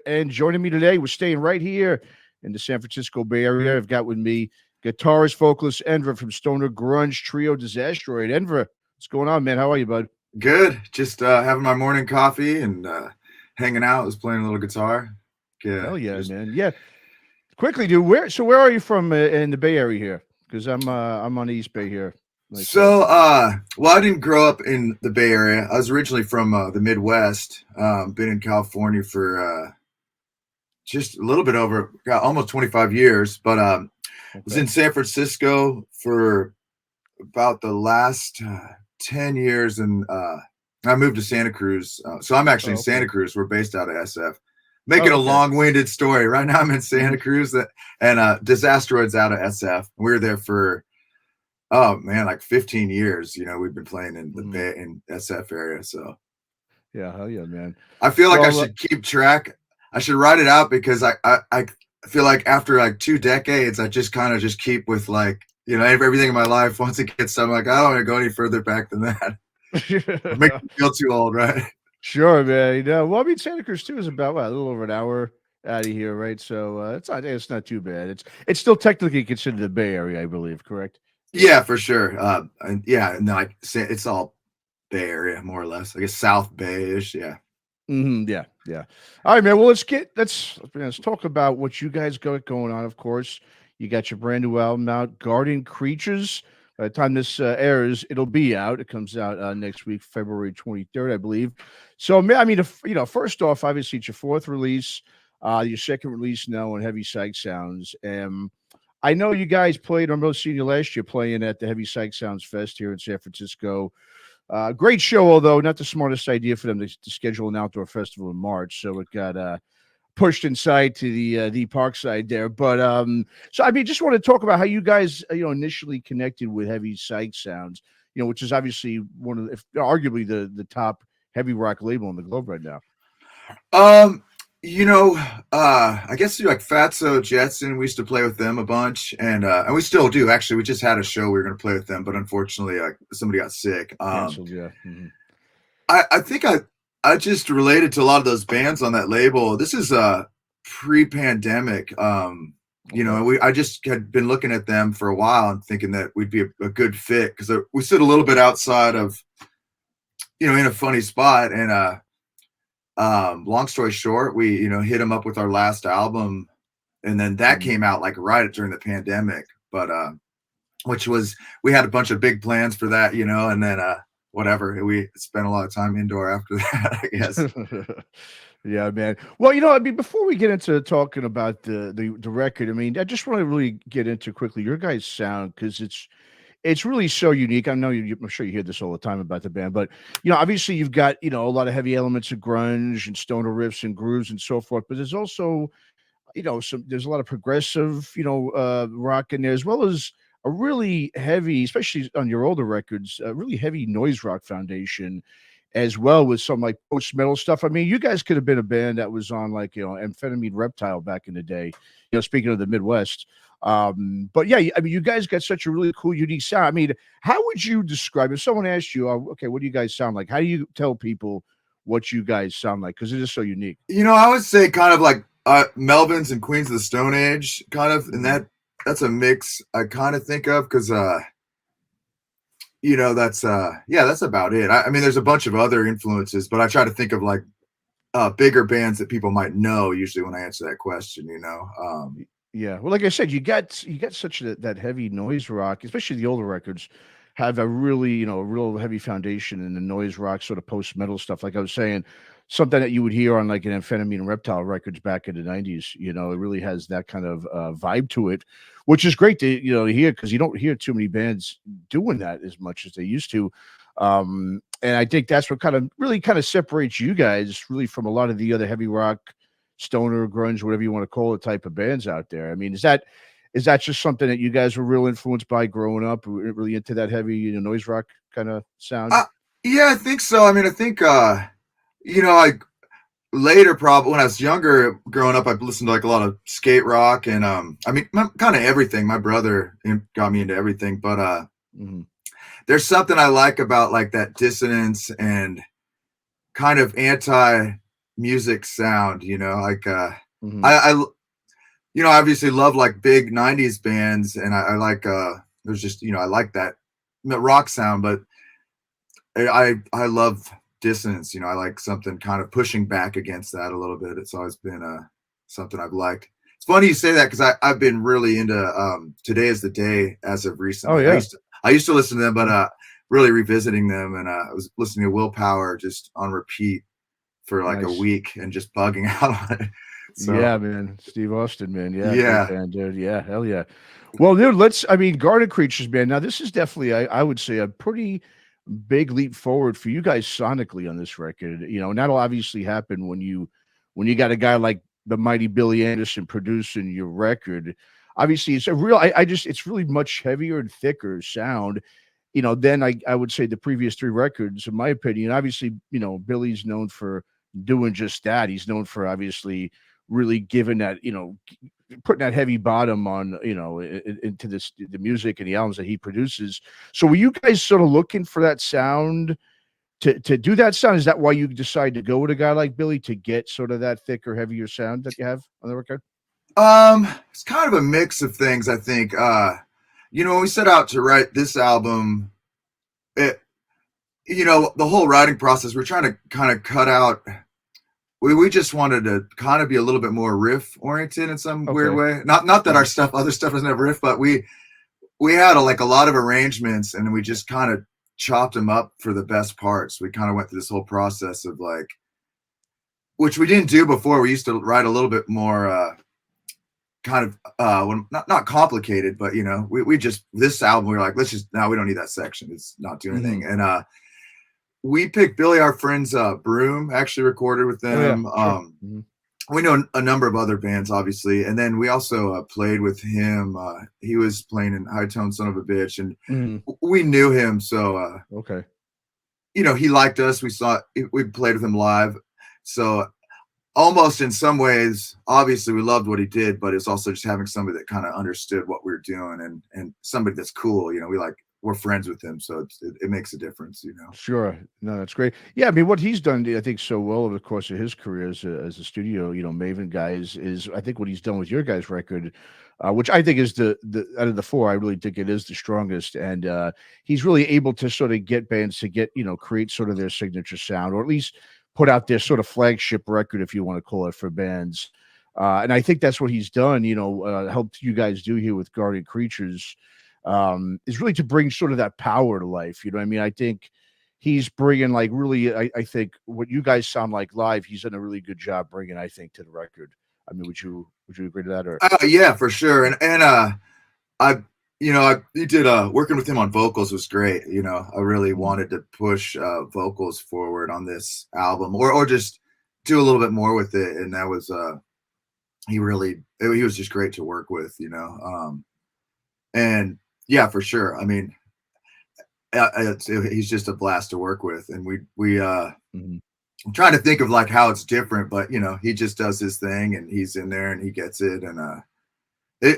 And joining me today, we're staying right here in the San Francisco Bay Area. I've got with me guitarist, vocalist Enver from stoner grunge trio DISASTROID. Enver, what's going on, man? How are you, bud? Good. Just having my morning coffee and hanging out. Was playing a little guitar. Yeah. Hell yeah, man. Yeah. Quickly, dude. Where are you from in the Bay Area here? Because I'm on the East Bay here. Well, I didn't grow up in the Bay Area. I was originally from the Midwest. Been in California for just a little bit over, almost 25 years. But was in San Francisco for about the last 10 years, and I moved to Santa Cruz. So I'm actually in Santa Cruz. We're based out of SF. Making a long-winded story. Right now I'm in Santa Cruz, and DISASTROID's out of SF. We were there for, oh man, like 15 years. You know, we've been playing in the Bay, in SF area. So yeah, hell yeah, man. I feel like I should keep track. I should write it out, because I feel like after like 2 decades, I just kind of just keep with, like, you know, everything in my life. Once it gets done, I'm like, I don't want to go any further back than that. Make me feel too old, right? Sure, man. You know, well, I mean, Santa Cruz too is about a little over an hour out of here, right? So it's not too bad. It's still technically considered the Bay Area, I believe. Correct? Yeah, for sure. And yeah, no, it's all Bay Area, more or less. I guess South Bay-ish. Yeah. Yeah. All right, man. Well, let's talk about what you guys got going on. Of course, you got your brand new album out, Garden Creatures. By the time this airs, it'll be out. It comes out next week, February 23rd, I believe. So, I mean, first off, obviously, it's your 4th release, your 2nd release now on Seismic Sounds. I know you guys played, I remember seeing you last year playing at the Seismic Sounds Fest here in San Francisco. Great show, although not the smartest idea for them to schedule an outdoor festival in March. So it got pushed inside to the park side there. But so I mean, just want to talk about how you guys initially connected with Seismic Sounds, which is obviously one of the, arguably the top heavy rock label in the globe right now. I guess like Fatso, Jetson, we used to play with them a bunch, and we still do. Actually, we just had a show we were going to play with them, but unfortunately, somebody got sick. Canceled, yeah. I think I just related to a lot of those bands on that label. This is pre-pandemic. I just had been looking at them for a while and thinking that we'd be a good fit, because we sit a little bit outside of, in a funny spot. And long story short, we hit them up with our last album, and then that came out like right during the pandemic. But we had a bunch of big plans for that, and then whatever. We spent a lot of time indoor after that, I guess. Yeah, man. Well, I mean, before we get into talking about the record, I mean, I just want to really get into quickly your guys' sound, because it's really so unique. I know I'm sure you hear this all the time about the band, but obviously you've got a lot of heavy elements of grunge and stoner riffs and grooves and so forth. But there's also there's a lot of progressive rock in there, as well as a really heavy, especially on your older records, really heavy noise rock foundation, as well, with some like post metal stuff. I mean, you guys could have been a band that was on like Amphetamine Reptile back in the day. Speaking of the Midwest. But yeah, I mean, you guys got such a really cool, unique sound. I mean, how would you describe, if someone asked you, okay, what do you guys sound like? How do you tell people what you guys sound like? Because it is so unique. I would say kind of like Melvins and Queens of the Stone Age, kind of, and that's a mix I kind of think of, because that's about it. I mean, there's a bunch of other influences, but I try to think of like bigger bands that people might know usually when I answer that question. Yeah, well, like I said, you got such that heavy noise rock, especially the older records have a really real heavy foundation in the noise rock sort of post metal stuff. Like I was saying, something that you would hear on like an Amphetamine and Reptile records back in the 90s. It really has that kind of vibe to it, which is great to hear, because you don't hear too many bands doing that as much as they used to. And I think that's what really separates you guys really from a lot of the other heavy rock, stoner, grunge, whatever you want to call it, type of bands out there. I mean, is that just something that you guys were real influenced by growing up, really into that heavy noise rock kind of sound? Yeah, I think so. I mean, I think I later, probably when I was younger, growing up, I listened to like a lot of skate rock, and I mean, kind of everything. My brother got me into everything, but there's something I like about like that dissonance and kind of music sound, you know, like Mhm. I you know, I obviously love like big 90s bands, and I like there's just, you know, I like that rock sound, but I love dissonance, you know, I like something kind of pushing back against that a little bit. It's always been something I've liked. It's funny you say that because I've been really into Today Is the Day as of Oh, recently. yeah. I used to listen to them, but Mhm. really revisiting them, and I was listening to Willpower just on repeat for like a Nice. week and just bugging out on it. So Yeah, man. Steve Austin, man. Yeah, great yeah. band, dude. Yeah, hell yeah. Well, dude, I mean, Garden Creatures, man. Now, this is definitely, I would say, a pretty big leap forward for you guys sonically on this record. You know, and that'll obviously happen when you got a guy like the mighty Billy Anderson producing your record. Obviously, it's a real, I just, it's really much heavier and thicker sound. You know, then I would say the previous three records, in my opinion. Obviously, you know, Billy's known for doing just that. He's known for obviously really giving that, you know, putting that heavy bottom on, you know, into this the music and the albums that he produces. So were you guys sort of looking for that sound to do that sound? Is that why you decided to go with a guy like Billy to get sort of that thicker, heavier sound that you have on the record? It's kind of a mix of things, I think. You know, when we set out to write this album, it, you know, the whole writing process, we're trying to kind of cut out. We just wanted to kind of be a little bit more riff oriented in some weird Okay. way. Not that our Mhm. stuff, other stuff doesn't have riff, but we had like a lot of arrangements, and we just kind of chopped them up for the best parts. We kind of went through this whole process of like, which we didn't do before. We used to write a little bit more kind of when not complicated, but you know, we just this album we were like, let's just now we don't need that section. It's not doing anything. Mhm. And we picked Billy, our friends Broom, actually recorded with Oh, yeah, them. sure. Mhm. We know a number of other bands, obviously, and then we also played with him. He was playing in High Tone Son of a Bitch, and Mhm. we knew him, so Okay. you know, he liked us. We played with him live, so almost in some ways, obviously we loved what he did, but it's also just having somebody that kind of understood what we were doing, and somebody that's cool. You know, we're friends with him, so it makes a difference. You know. Sure. No, that's great. Yeah, I mean, what he's done, I think, so well over the course of his career as a studio, you know, Maven guys is, I think, what he's done with your guys' record, which I think is the out of the four, I really think it is the strongest, and he's really able to sort of get bands to get, you know, create sort of their signature sound, or at least put out their sort of flagship record, if you want to call it, for bands. And I think that's what he's done. You know, helped you guys do here with Guardian Creatures, is really to bring sort of that power to life. You know what I mean? I think he's bringing like really, I think what you guys sound like live, he's done a really good job bringing, I think, to the record. I mean, would you agree to that? Or Yeah, for sure. And I you know I he did working with him on vocals was great. You know, I really Mhm. wanted to push vocals forward on this album, or just do a little bit more with it, and that was he was just great to work with. You know, and yeah, for sure. I mean, he's just a blast to work with, and we Mhm. I'm trying to think of like how it's different, but you know, he just does his thing, and he's in there and he gets it. And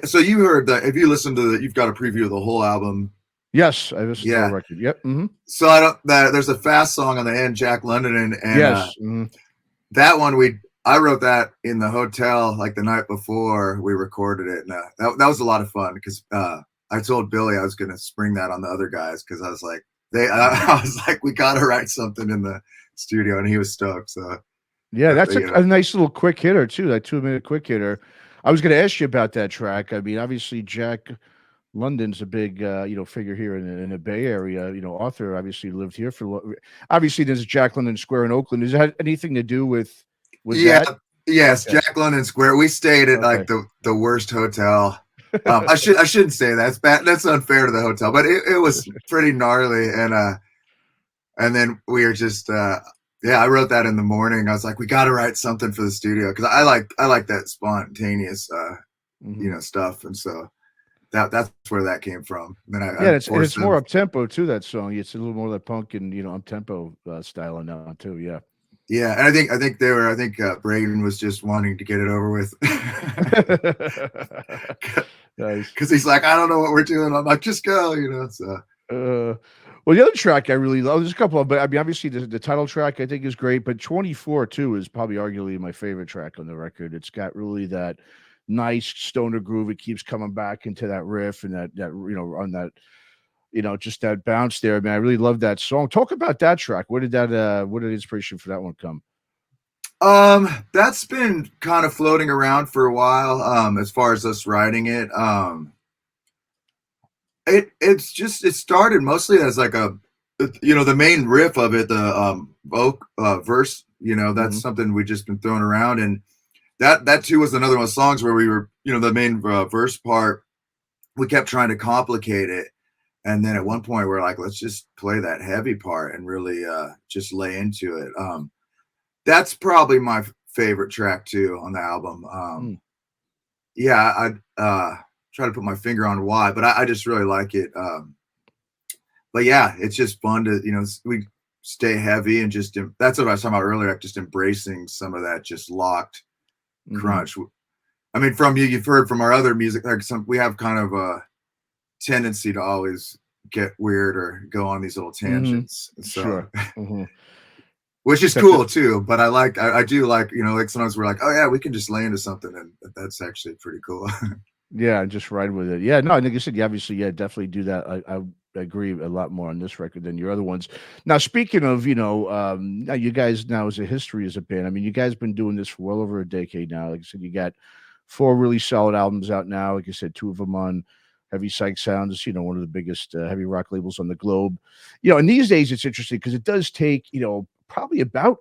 so you heard that? If you listen to you've got a preview of the whole album. Yes, I listened to the whole Yeah. record. Yep. Hmm. So I don't that there's a fast song on the end, Jack London, and Yes. Mhm. that one I wrote that in the hotel like the night before we recorded it, and that was a lot of fun because I told Billy I was going to spring that on the other guys because I was like Mhm. I was like we got to write something in the studio, and he was stoked. So Yeah, that's you a know, nice little quick hitter too. That 2 minute quick hitter. I was going to ask you about that track. I mean, obviously Jack London's a big, you know, figure here in the Bay Area. You know, author obviously lived here for. Obviously, there's Jack London Square in Oakland. Does it have anything to do with yeah, that? yes, Okay, Jack London Square. We stayed at like okay. the worst hotel. I shouldn't say that. It's bad. That's unfair to the hotel, but it was pretty gnarly. And then we were just yeah, I wrote that in the morning. I was like, we got to write something for the studio because I like that spontaneous you Mhm. know stuff, and so that's where that came from. And then I Yeah, it's forced more them. up tempo too. That song, it's a little more like punk and, you know, up tempo style now too. Yeah. Yeah, and I think they were. I think Braden was just wanting to get it over with Nice. because he's like, I don't know what we're doing. I'm like, just go, you know. So Uh, Well, the other track I really love, there's a couple of, but I mean, obviously the title track I think is great, but 24 too is probably arguably my favorite track on the record. It's got really that nice stoner groove. It keeps coming back into that riff and that on that just that bounce there, man. I really love that song. Talk about that track. Where did the inspiration for that one come? That's been kind of floating around for a while. As far as us writing it, it started mostly as like the main riff of it, the verse. That's something we just been throwing around, and that too was another one of the songs where we were, the main verse part. We kept trying to complicate it, and then at one point we're like, let's just play that heavy part and really just lay into it. That's probably my favorite track too on the album. Yeah, I try to put my finger on why, but I just really like it. But yeah, it's just fun to, we stay heavy and that's what I was talking about earlier, like just embracing some of that just locked crunch. I mean, from you've heard from our other music, like we have kind of a tendency to always get weird or go on these little tangents. So, sure. Which is cool too, but I do like, like sometimes we're like, oh yeah, we can just lay into something, and that's actually pretty cool. Yeah, just ride with it. Yeah, no, like you said, you obviously, definitely do that. I agree a lot more on this record than your other ones. Now, speaking of, now you guys now as a history as a band, I mean, you guys been doing this for well over a decade now. Like I said, you got 4 really solid albums out now. Like I said, 2 of them on Seismic Sounds, one of the biggest heavy rock labels on the globe. And these days it's interesting because it does take, probably about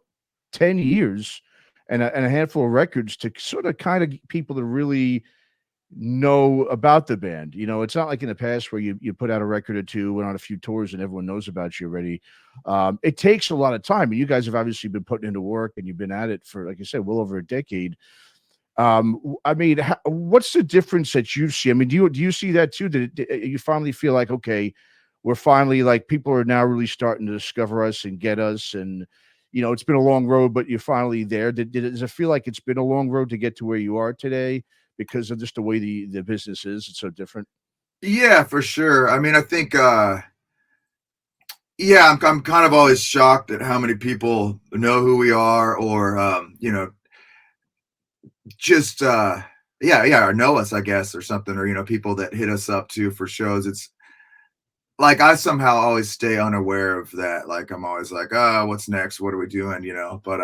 10 years and a handful of records to sort of kind of get people to really know about the band. It's not like in the past where you put out a record or 2, went on a few tours, and everyone knows about you already. It takes a lot of time, and you guys have obviously been putting into work, and you've been at it for, like I said, well over a decade. I mean, what's the difference that you see? I mean, do you see that too? That you finally feel like, okay, we're finally like people are now really starting to discover us and get us, and it's been a long road, but you're finally there. Does it feel like it's been a long road to get to where you are today because of just the way the business is? It's so different. Yeah, for sure. I mean, I think, yeah, I'm kind of always shocked at how many people know who we are, or just or know us, I guess, or something, or people that hit us up too for shows. It's like I somehow always stay unaware of that. Like I'm always like, oh, what's next? What are we doing? But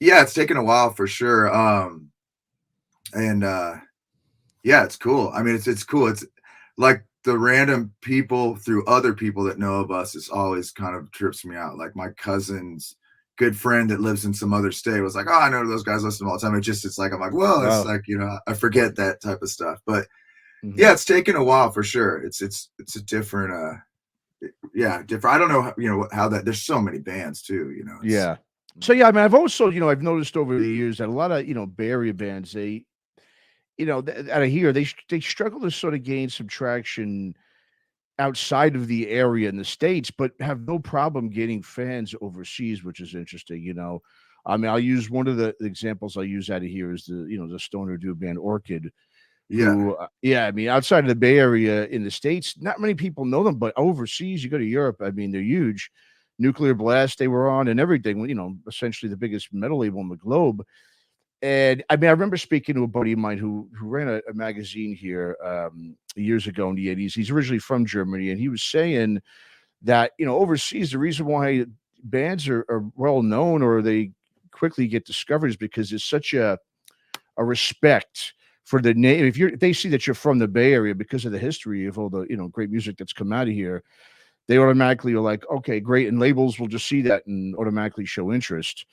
yeah, it's taken a while for sure. And yeah, it's cool. I mean, it's cool. It's like the random people through other people that know of us is always kind of trips me out. Like my cousin's good friend that lives in some other state was like, oh, I know those guys listen to them all the time. It's like, I'm like, well, it's like, I forget that type of stuff. But yeah, it's taken a while for sure. It's a different, different. I don't know, how that, there's so many bands too, Yeah. So yeah, I mean, I've also, I've noticed over the years that a lot of, Bay Area bands, they, out of here, they struggle to sort of gain some traction outside of the area in the States, but have no problem getting fans overseas, which is interesting. I mean, I'll use one of the examples I'll use out of here is the stoner dude band Orchid. Who, I mean, outside of the Bay Area in the States, not many people know them, but overseas, you go to Europe, I mean, they're huge. Nuclear Blast, they were on and everything, essentially the biggest metal label on the globe. And I mean, I remember speaking to a buddy of mine who ran a magazine here years ago in the 80s. He's originally from Germany, and he was saying that, overseas, the reason why bands are well known or they quickly get discovered is because there's such a respect for the name. If they see that you're from the Bay Area because of the history of all the, great music that's come out of here, they automatically are like, okay, great. And labels will just see that and automatically show interest.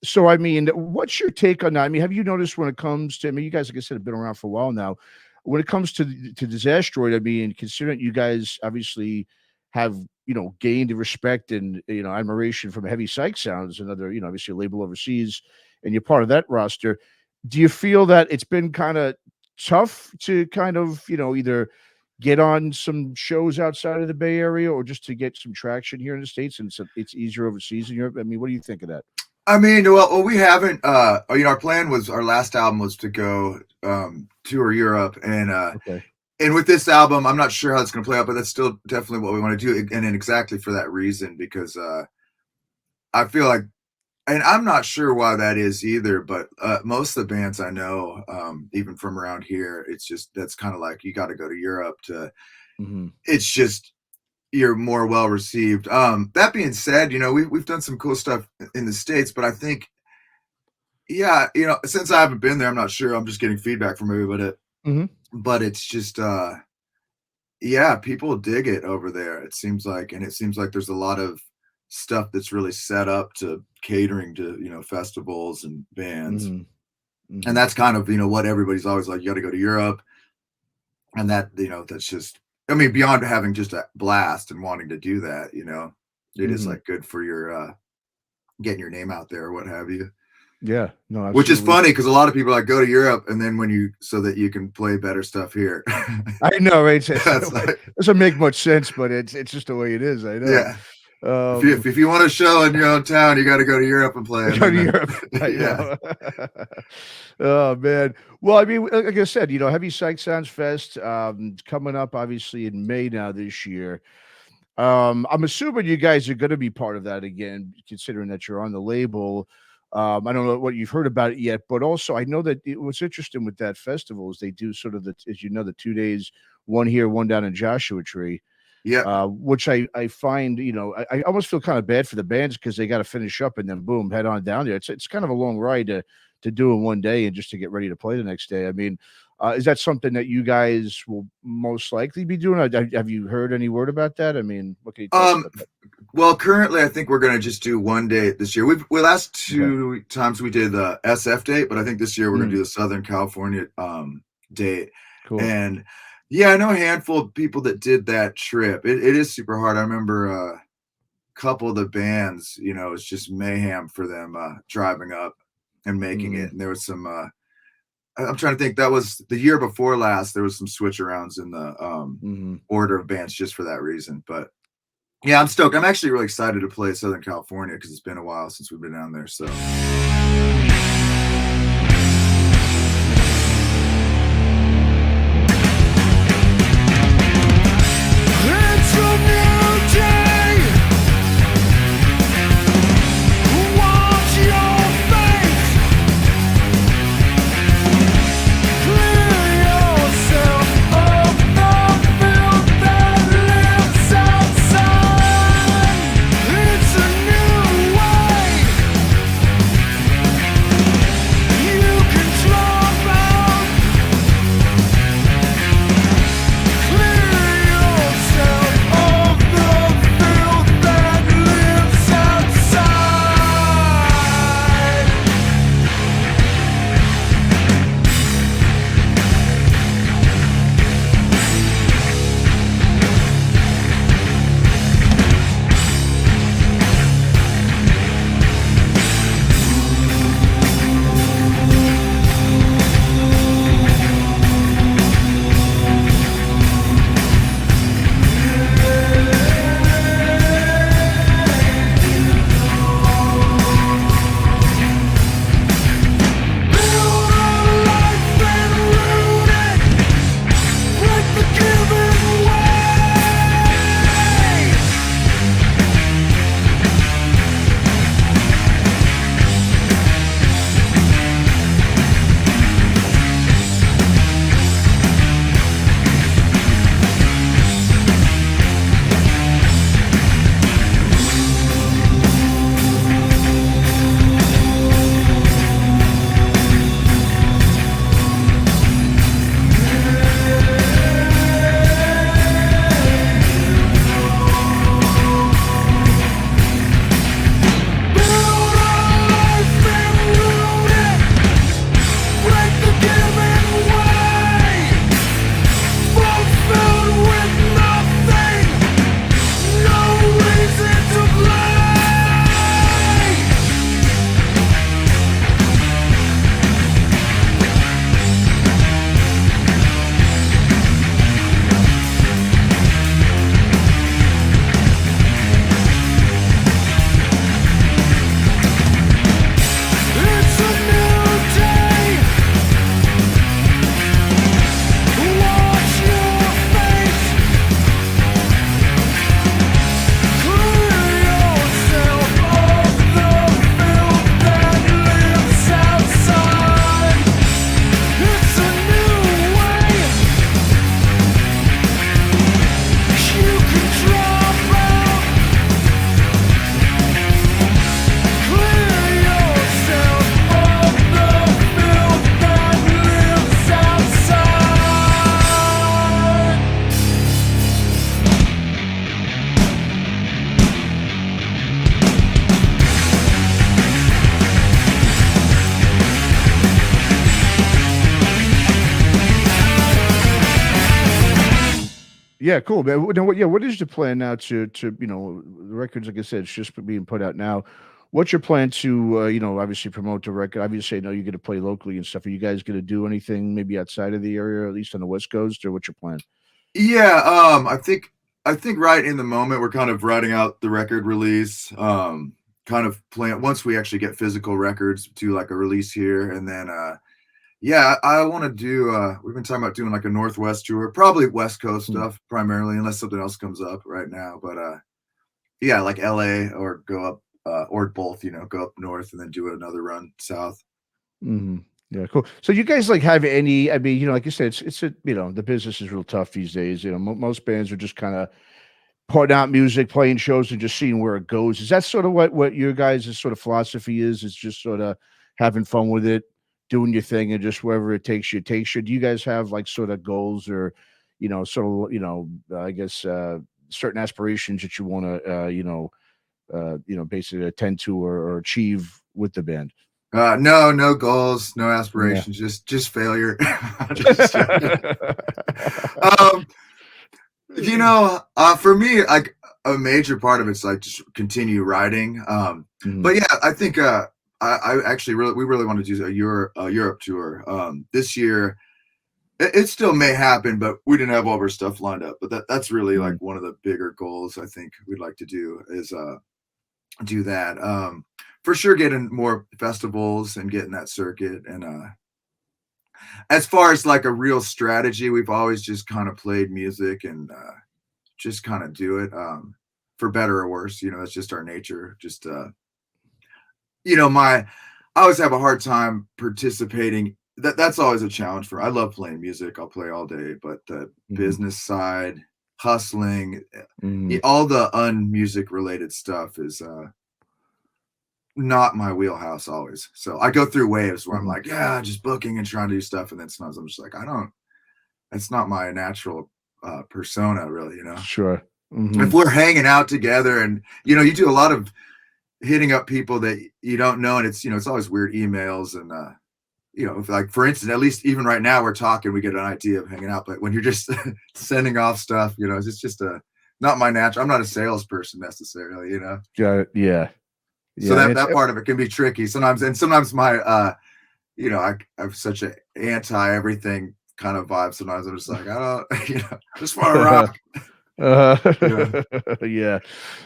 So, I mean, what's your take on that? I mean, have you noticed when it comes to, I mean, you guys, like I said, have been around for a while now. When it comes to DISASTROID, I mean, considering you guys obviously have, gained respect and, admiration from Heavy Psych Sounds, another, obviously a label overseas, and you're part of that roster. Do you feel that it's been kind of tough to kind of, either get on some shows outside of the Bay Area or just to get some traction here in the States, and it's easier overseas in Europe? I mean, what do you think of that? I mean, well, we haven't, our plan was, our last album was to go tour Europe, and And with this album, I'm not sure how it's going to play out, but that's still definitely what we want to do. And then exactly for that reason, because I feel like, and I'm not sure why that is either, but most of the bands I know, even from around here, it's just, that's kind of like, you got to go to Europe to, it's just, you're more well received. That being said, you know, we've done some cool stuff in the States, but I think, yeah, you know, since I haven't been there, I'm not sure. I'm just getting feedback from everybody. But it's just, yeah, people dig it over there. It seems like, and it seems like there's a lot of stuff that's really set up to catering to, you know, festivals and bands. And that's kind of, you know, what everybody's always like, you got to go to Europe. And that, you know, that's just, I mean, beyond having just a blast and wanting to do that, you know, it is like good for your, getting your name out there or what have you. Yeah, no, absolutely. Which is funny because a lot of people like go to Europe and then when you, so that you can play better stuff here. I know, right? It doesn't make much sense, but it's just the way it is. I know. Yeah. If you want a show in your own town, you got to go to Europe and play. Go to Europe. Yeah. Oh man. Well, I mean, like I said, you know, Heavy Psych Sounds Fest coming up obviously in May now this year. I'm assuming you guys are going to be part of that again, considering that you're on the label. I don't know what you've heard about it yet, but also I know that what's interesting with that festival is they do sort of as you know, the 2 days, one here, one down in Joshua Tree. Yeah. Which I find, you know, I almost feel kind of bad for the bands because they got to finish up and then boom, head on down there. It's kind of a long ride to do in one day and just to get ready to play the next day. I mean, is that something that you guys will most likely be doing? Have you heard any word about that? I mean, what can you tell us about that? Well, currently, I think we're going to just do one day this year. We last two times we did the SF date, but I think this year we're going to do the Southern California date. Cool. And yeah, I know a handful of people that did that trip. It is super hard. I remember a couple of the bands, you know, it's just mayhem for them driving up and making it. And there was some, I'm trying to think, that was the year before last, there was some switch arounds in the order of bands just for that reason. But yeah, I'm stoked. I'm actually really excited to play Southern California because it's been a while since we've been down there. So. Yeah, cool, man. Now, what is the plan now to the records? Like I said, it's just being put out now. What's your plan to obviously promote the record? Obviously, I know you're going to play locally and stuff. Are you guys going to do anything maybe outside of the area, or at least on the West Coast, or what's your plan? Yeah, I think right in the moment we're kind of writing out the record release. Kind of plan once we actually get physical records to like a release here, and then yeah, I want to do. We've been talking about doing like a Northwest tour, probably West Coast Mm. stuff primarily, unless something else comes up right now. But yeah, like LA or go up or both. Go up north and then do another run south. Mhm. Yeah, cool. So you guys like have any? I mean, like you said, it's a the business is real tough these days. Most bands are just kind of putting out music, playing shows, and just seeing where it goes. Is that sort of what your guys' sort of philosophy is? Is just sort of having fun with it, doing your thing, and just wherever it takes you, it takes you. Do you guys have like sort of goals or, sort of I guess certain aspirations that you want to basically attend to or achieve with the band? No goals, no Yeah. aspirations, just failure. Just joking. um, for me, like a major part of it's like just continue writing. Mhm. But yeah, I think I actually we really want to do a Europe tour this year. It still may happen, but we didn't have all of our stuff lined up. But that's really like Mhm. one of the bigger goals I think we'd like to do is do that. For sure, getting more festivals and getting that circuit. And as far as like a real strategy, we've always just kind of played music and just kind of do it for better or worse. That's just our nature. Just my I always have a hard time participating. That's always a challenge for. I love playing music. I'll play all day, but the Mhm. business side, hustling, Mhm. all the unmusic related stuff is not my wheelhouse always. So I go through waves where I'm Mhm. like, yeah, just booking and trying to do stuff, and then sometimes I'm just like, I don't. It's not my natural persona, really. Sure. If Mhm. we're hanging out together, and you do a lot of hitting up people that you don't know, and it's always weird emails and if, like for instance, at least even right now we're talking, we get an idea of hanging out, but when you're just sending off stuff, it's just a not my natural. I'm not a salesperson necessarily. Got it. Yeah. So Yeah. And that it's that part of it can be tricky sometimes, and sometimes my I have such an anti everything kind of vibe. Sometimes I'm just like, I don't, I just want to rock. uh, Yeah. yeah.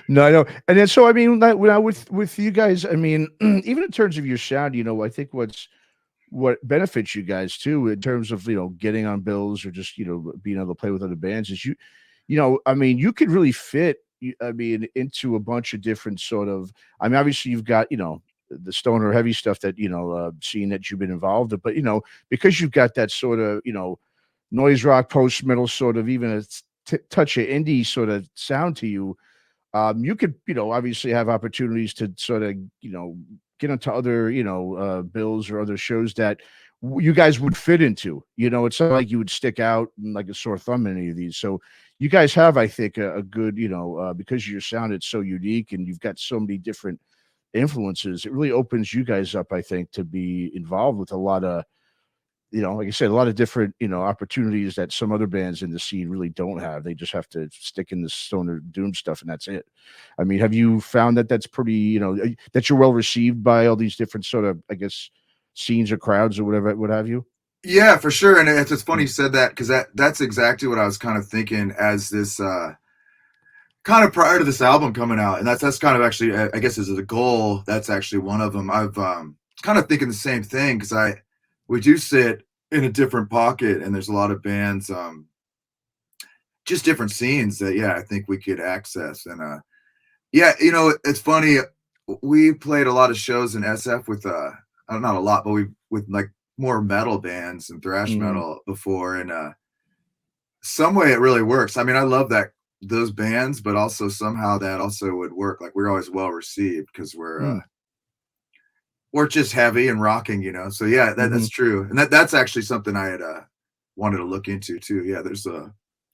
No, I know. And then so I mean, like, when with you guys, I mean, even in terms of your sound, I think what benefits you guys too in terms of getting on bills or just being able to play with other bands is I mean you could really fit I mean into a bunch of different sort of I mean obviously you've got the stoner heavy stuff that scene that you've been involved in, but because you've got that sort of noise rock post metal sort of even a touch of indie sort of sound to you. You could, obviously have opportunities to sort of, get into other, bills or other shows that you guys would fit into. It's not like you would stick out like a sore thumb in any of these. So you guys have, I think, a good, because your sound it's so unique and you've got so many different influences. It really opens you guys up, I think, to be involved with a lot of like I said, a lot of different, opportunities that some other bands in the scene really don't have. They just have to stick in the stoner doom stuff, and that's it. I mean, have you found that that's pretty, that you're well received by all these different sort of, I guess, scenes or crowds or whatever, what have you? Yeah, for sure. And it's funny Mm. you said that because that's exactly what I was kind of thinking as this kind of prior to this album coming out, and that's kind of actually I guess as a goal. That's actually one of them. I've kind of thinking the same thing because we do sit in a different pocket, and there's a lot of bands, just different scenes that yeah I think we could access. And yeah, it's funny. We played a lot of shows in SF with not a lot, but we with like more metal bands and thrash Mhm. metal before, and some way it really works. I mean, I love that those bands, but also somehow that also would work. Like we're always well received because Mm. we're just heavy and rocking. So yeah, that's Mhm. true, and that's actually something I had wanted to look into too. Yeah, there's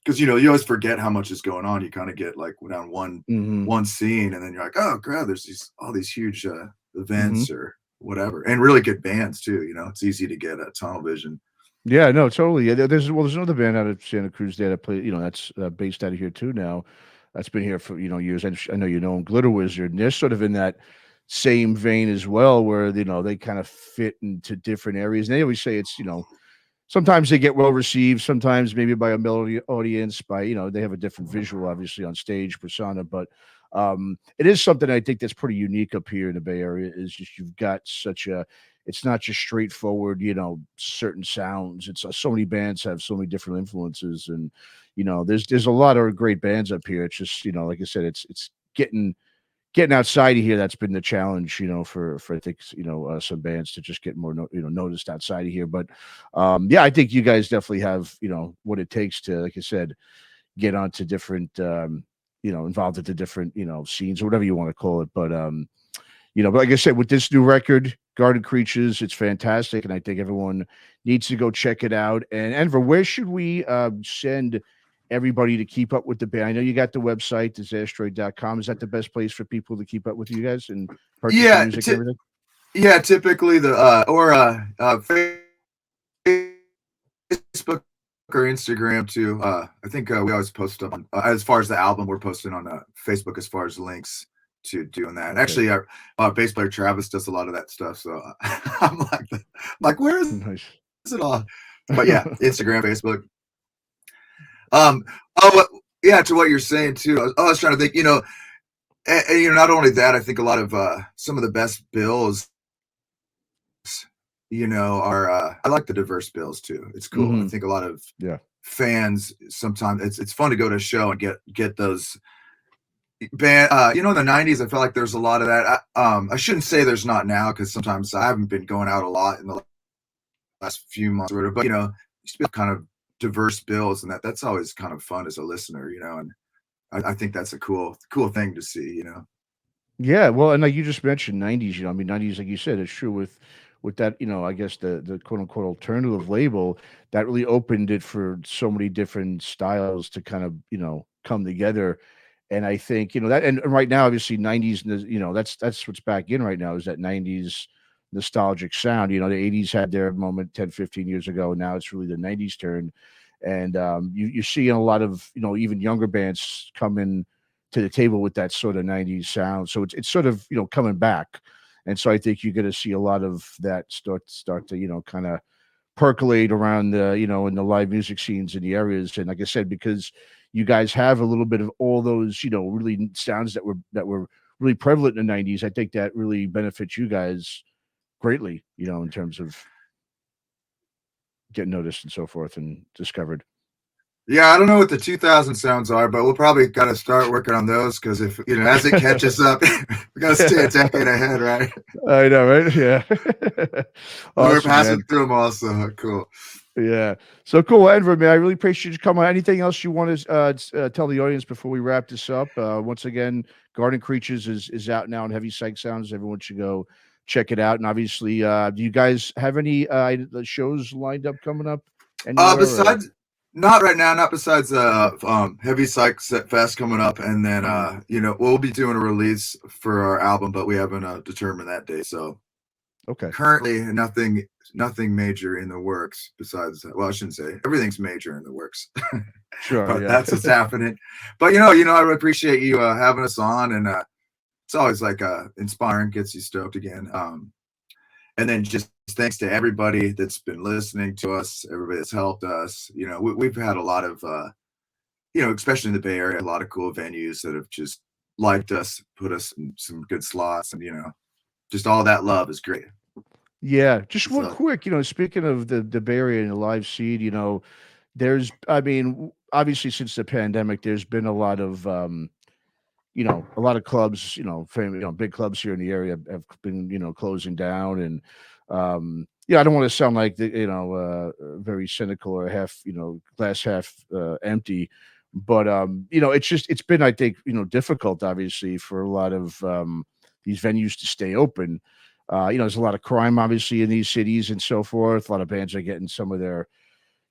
because you always forget how much is going on. You kind of get like down Mhm. one scene, and then you're like, oh crap, there's all these huge Mhm. events or whatever, and really good bands too. It's easy to get a tunnel vision. Yeah, no, totally. Yeah, there's another band out of Santa Cruz there that play, that's based out of here too now. That's been here for years. I know you know 'em, Glitter Wizard, and they're sort of in that same vein as well, where they kind of fit into different areas. And they always say it's sometimes they get well received, sometimes maybe by a melody audience, by they have a different visual, obviously on stage persona, but it is something I think that's pretty unique up here in the Bay Area. Is just you've got such a it's not just straightforward, certain sounds. It's so many bands have so many different influences, and there's a lot of great bands up here. It's just like I said, it's getting outside of here that's been the challenge, for I think some bands to just get more noticed outside of here. But yeah, I think you guys definitely have what it takes to, like I said, get onto different involved at the different scenes or whatever you want to call it. But like I said, with this new record, Garden Creatures, it's fantastic, and I think everyone needs to go check it out. And Enver, where should we send everybody to keep up with the band? I know you got the website, DISASTROID.com. Is that the best place for people to keep up with you guys and purchase the Yeah, music and everything? yeah. Typically the Facebook or Instagram too. I think we always post up on as far as the album, we're posting on Facebook as far as links to doing that. And Okay. actually, our bass player Travis does a lot of that stuff. So I'm like, where is Nice. it all? But yeah, Instagram, Facebook. Yeah, to what you're saying too. I was trying to think. And not only that, I think a lot of some of the best bills are I like the diverse bills too. It's cool. I think a lot of Yeah. fans sometimes it's fun to go to a show and get those band in the 90s. I felt like there's a lot of that. I shouldn't say there's not now, because sometimes I haven't been going out a lot in the last few months or whatever, but used to be kind of diverse bills, and that's always kind of fun as a listener, and I think that's a cool thing to see. Yeah, well, and like you just mentioned, 90s. I mean, 90s, like you said, it's true with that. I guess the quote unquote alternative label that really opened it for so many different styles to kind of come together. And I think that, and right now, obviously, 90s, that's what's back in right now is that 90s nostalgic sound. The 80s had their moment 10, 15 years ago. Now it's really the 90s turn, and you're seeing a lot of even younger bands come in to the table with that sort of 90s sound. So it's sort of, coming back. And so I think you're going to see a lot of that start to, kind of percolate around the, in the live music scenes in the areas. And like I said, because you guys have a little bit of all those, really sounds that were really prevalent in the 90s, I think that really benefits you guys greatly, in terms of getting noticed and so forth and discovered. Yeah, I don't know what the 2000 sounds are, but we'll probably got to start working on those, because if as it catches up, we got to stay a decade ahead, right? I know, right? Yeah. We're Awesome, passing man. through them also. Cool. Yeah. So cool, Enver, man. I really appreciate you coming on. Anything else you want to tell the audience before we wrap this up? Once again, Garden Creatures is out now on Heavy Psych Sounds. Everyone should go check it out. And obviously, do you guys have any shows lined up coming up anywhere? Besides, not right now, not besides Heavy Psych Fest coming up, and then we'll be doing a release for our album, but we haven't determined that date. So okay, currently nothing major in the works besides that. Well, I shouldn't say everything's major in the works. Sure, But yeah. that's what's happening. But I really appreciate you having us on, and it's always like inspiring, gets you stoked again. And then just thanks to everybody that's been listening to us, everybody that's helped us. We've had a lot of especially in the Bay Area, a lot of cool venues that have just liked us, put us in some good slots, and just all that love is great. Yeah, just one So, quick, speaking of the Bay Area and the live seed, there's, I mean, obviously since the pandemic, there's been a lot of, a lot of clubs, big clubs here in the area have been, closing down, and, I don't want to sound like very cynical or half, glass half empty, but it's been, I think, difficult, obviously, for a lot of these venues to stay open. There's a lot of crime, obviously, in these cities and so forth. A lot of bands are getting some of their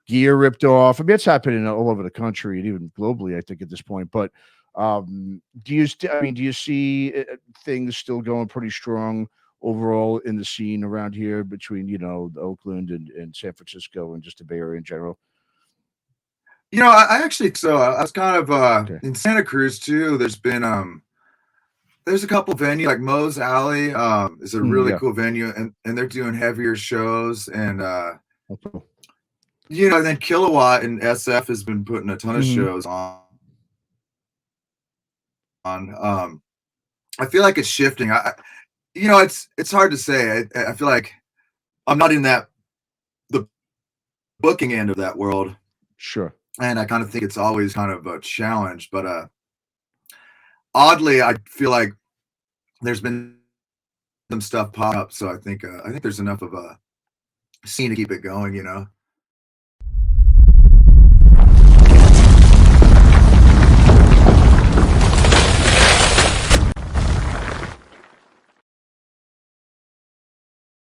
gear ripped off. I mean, it's happening all over the country and even globally, I think, at this point. But do you see things still going pretty strong, overall in the scene around here between Oakland and San Francisco and just the Bay Area in general? I actually so I was kind of Okay. in Santa Cruz too. There's a couple venues like Moe's Alley is a really Yeah. cool venue, and they're doing heavier shows, and Okay. then Kilowatt in SF has been putting a ton of Mhm. shows on. I feel like it's shifting. It's hard to say. I feel like I'm not in the booking end of that world, Sure. and I kind of think it's always kind of a challenge. But oddly, I feel like there's been some stuff pop up, so I think there's enough of a scene to keep it going.